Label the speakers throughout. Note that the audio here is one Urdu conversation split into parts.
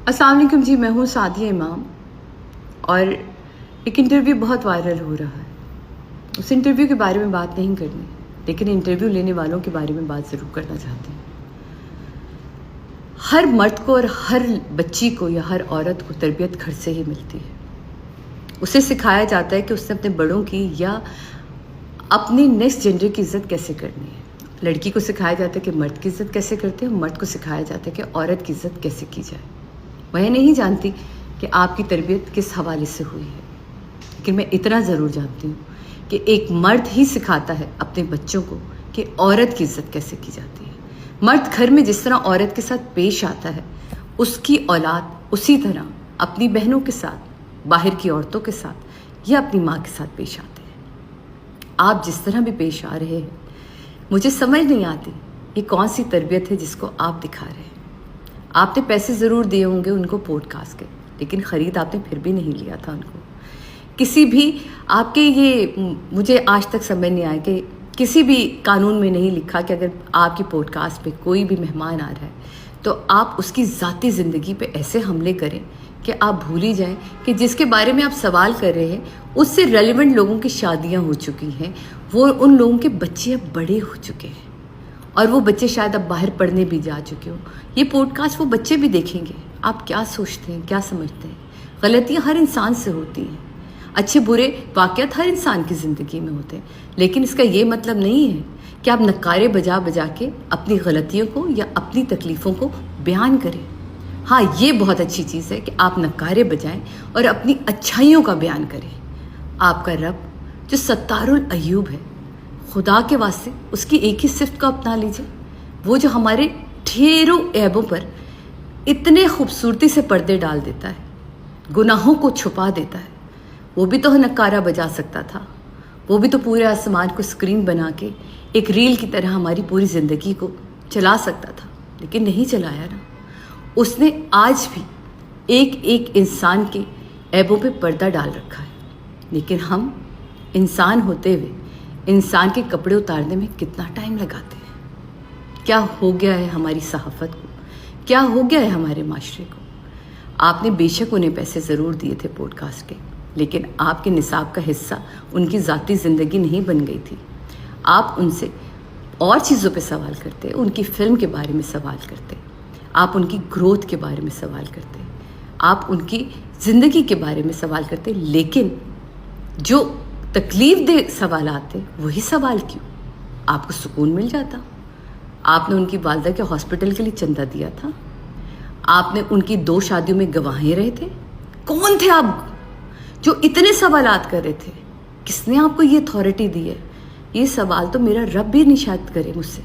Speaker 1: السلام علیکم جی، میں ہوں سعدیہ امام اور ایک انٹرویو بہت وائرل ہو رہا ہے۔ اس انٹرویو کے بارے میں بات نہیں کرنی، لیکن انٹرویو لینے والوں کے بارے میں بات ضرور کرنا چاہتے ہیں۔ ہر مرد کو اور ہر بچی کو یا ہر عورت کو تربیت گھر سے ہی ملتی ہے۔ اسے سکھایا جاتا ہے کہ اس نے اپنے بڑوں کی یا اپنی نیکسٹ جنریشن کی عزت کیسے کرنی ہے۔ لڑکی کو سکھایا جاتا ہے کہ مرد کی عزت کیسے کرتے ہیں، مرد کو سکھایا جاتا ہے کہ عورت کی عزت کیسے کی جائے۔ میں نہیں جانتی کہ آپ کی تربیت کس حوالے سے ہوئی ہے، لیکن میں اتنا ضرور جانتی ہوں کہ ایک مرد ہی سکھاتا ہے اپنے بچوں کو کہ عورت کی عزت کیسے کی جاتی ہے۔ مرد گھر میں جس طرح عورت کے ساتھ پیش آتا ہے، اس کی اولاد اسی طرح اپنی بہنوں کے ساتھ، باہر کی عورتوں کے ساتھ یا اپنی ماں کے ساتھ پیش آتے ہیں۔ آپ جس طرح بھی پیش آ رہے ہیں، مجھے سمجھ نہیں آتی یہ کون سی تربیت ہے جس کو آپ دکھا رہے ہیں۔ آپ نے پیسے ضرور دیے ہوں گے ان کو پوڈ کاسٹ کے، لیکن خرید آپ نے پھر بھی نہیں لیا تھا ان کو۔ کسی بھی آپ کے یہ مجھے آج تک سمجھ نہیں آیا کہ کسی بھی قانون میں نہیں لکھا کہ اگر آپ کی پوڈ کاسٹ پہ کوئی بھی مہمان آ رہا ہے تو آپ اس کی ذاتی زندگی پہ ایسے حملے کریں کہ آپ بھول ہی جائیں کہ جس کے بارے میں آپ سوال کر رہے ہیں اس سے ریلیونٹ لوگوں کی شادیاں ہو چکی ہیں، وہ ان لوگوں کے بچے اب بڑے ہو چکے ہیں اور وہ بچے شاید اب باہر پڑھنے بھی جا چکے ہوں۔ یہ پوڈ کاسٹ وہ بچے بھی دیکھیں گے۔ آپ کیا سوچتے ہیں، کیا سمجھتے ہیں؟ غلطیاں ہر انسان سے ہوتی ہیں، اچھے برے واقعات ہر انسان کی زندگی میں ہوتے ہیں، لیکن اس کا یہ مطلب نہیں ہے کہ آپ نعرے بجا بجا کے اپنی غلطیوں کو یا اپنی تکلیفوں کو بیان کریں۔ ہاں، یہ بہت اچھی چیز ہے کہ آپ نعرے بجائیں اور اپنی اچھائیوں کا بیان کریں۔ آپ کا رب جو ستار العیوب ہے، خدا کے واسطے اس کی ایک ہی صفت کو اپنا لیجئے، وہ جو ہمارے ڈھیروں عیبوں پر اتنے خوبصورتی سے پردے ڈال دیتا ہے، گناہوں کو چھپا دیتا ہے۔ وہ بھی تو نعرہ بجا سکتا تھا، وہ بھی تو پورے آسمان کو اسکرین بنا کے ایک ریل کی طرح ہماری پوری زندگی کو چلا سکتا تھا، لیکن نہیں چلایا نا۔ اس نے آج بھی ایک ایک انسان کے عیبوں پہ پردہ ڈال رکھا ہے، لیکن ہم انسان ہوتے ہوئے انسان کے کپڑے اتارنے میں کتنا ٹائم لگاتے ہیں۔ کیا ہو گیا ہے ہماری صحافت کو، کیا ہو گیا ہے ہمارے معاشرے کو؟ آپ نے بے شک انہیں پیسے ضرور دیے تھے پوڈ کاسٹ کے، لیکن آپ کے نصاب کا حصہ ان کی ذاتی زندگی نہیں بن گئی تھی۔ آپ ان سے اور چیزوں پہ سوال کرتے، ان کی فلم کے بارے میں سوال کرتے، آپ ان کی گروتھ کے بارے میں سوال کرتے، آپ ان کی زندگی کے بارے میں سوال کرتے، لیکن جو تکلیف دہ سوالات تھے وہی سوال کیوں؟ آپ کو سکون مل جاتا۔ آپ نے ان کی والدہ کے ہاسپٹل کے لیے چندہ دیا تھا، آپ نے ان کی 2 شادیوں میں گواہیں رہے تھے۔ کون تھے آپ جو اتنے سوالات کر رہے تھے؟ کس نے آپ کو یہ اتھارٹی دی ہے؟ یہ سوال تو میرا رب بھی نہیں شاید کرے مجھ سے،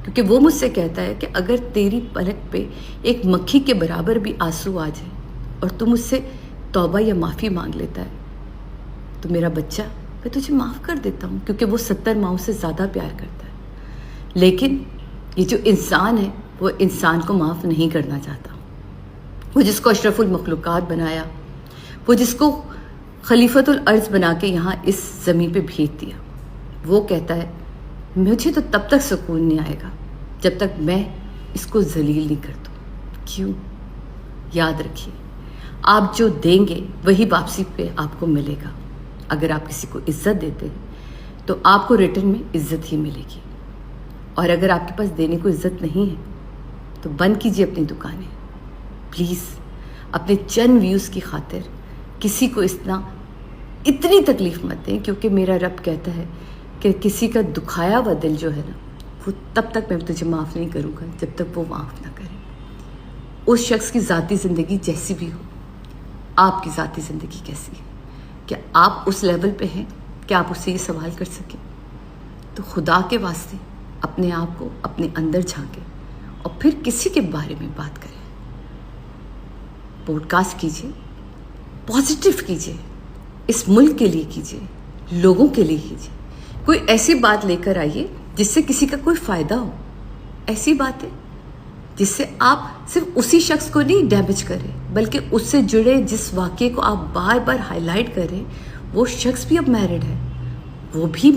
Speaker 1: کیونکہ وہ مجھ سے کہتا ہے کہ اگر تیری پلک پہ ایک مکھی کے برابر بھی آنسو آ جائے اور تم مجھ سے توبہ یا معافی مانگ لیتا ہے تو میرا بچہ، میں تجھے معاف کر دیتا ہوں، کیونکہ وہ 70 ماؤں سے زیادہ پیار کرتا ہے۔ لیکن یہ جو انسان ہے وہ انسان کو معاف نہیں کرنا چاہتا۔ وہ جس کو اشرف المخلوقات بنایا، وہ جس کو خلیفۃ الارض بنا کے یہاں اس زمین پہ بھیج دیا، وہ کہتا ہے مجھے تو تب تک سکون نہیں آئے گا جب تک میں اس کو ذلیل نہیں کر دوں۔ کیوں؟ یاد رکھیے، آپ جو دیں گے وہی واپسی پہ آپ کو ملے گا۔ اگر آپ کسی کو عزت دیتے ہیں تو آپ کو ریٹرن میں عزت ہی ملے گی، اور اگر آپ کے پاس دینے کو عزت نہیں ہے تو بند کیجیے اپنی دکانیں۔ پلیز اپنے چند ویوز کی خاطر کسی کو اتنی تکلیف مت دیں، کیونکہ میرا رب کہتا ہے کہ کسی کا دکھایا ہوا دل جو ہے نا، وہ تب تک میں تجھے معاف نہیں کروں گا جب تک وہ معاف نہ کرے۔ اس شخص کی ذاتی زندگی جیسی بھی ہو، آپ کی ذاتی زندگی کیسی ہے؟ کیا آپ اس لیول پہ ہیں کہ آپ اس سے یہ سوال کر سکیں؟ تو خدا کے واسطے اپنے آپ کو اپنے اندر جھانکیں اور پھر کسی کے بارے میں بات کریں۔ پوڈ کاسٹ کیجیے، پازیٹیو کیجیے، اس ملک کے لیے کیجیے، لوگوں کے لیے کیجیے۔ کوئی ایسی بات لے کر آئیے جس سے کسی کا کوئی فائدہ ہو، ایسی باتیں جس سے آپ صرف اسی شخص کو نہیں ڈیمیج کریں، بلکہ اس سے جڑے جس واقعے کو آپ بار بار ہائی لائٹ کریں وہ شخص بھی اب میرڈ ہے، وہ بھی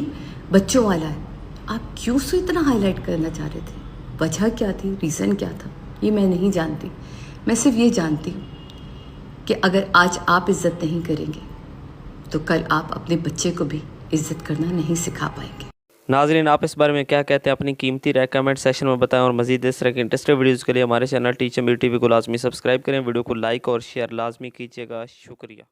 Speaker 1: بچوں والا ہے۔ آپ کیوں سے اتنا ہائی لائٹ کرنا چاہ رہے تھے؟ وجہ کیا تھی؟ ریزن کیا تھا؟ یہ میں نہیں جانتی۔ میں صرف یہ جانتی ہوں کہ اگر آج آپ عزت نہیں کریں گے تو کل آپ اپنے بچے کو بھی عزت کرنا نہیں سکھا پائیں گے۔
Speaker 2: ناظرین، آپ اس بارے میں کیا کہتے ہیں؟ اپنی قیمتی رائے کمنٹ سیکشن میں بتائیں، اور مزید اس طرح کی انٹرسٹنگ ویڈیوز کے لیے ہمارے چینل ٹیچر میری ٹی وی کو لازمی سبسکرائب کریں، ویڈیو کو لائک اور شیئر لازمی کیجیے گا۔ شکریہ۔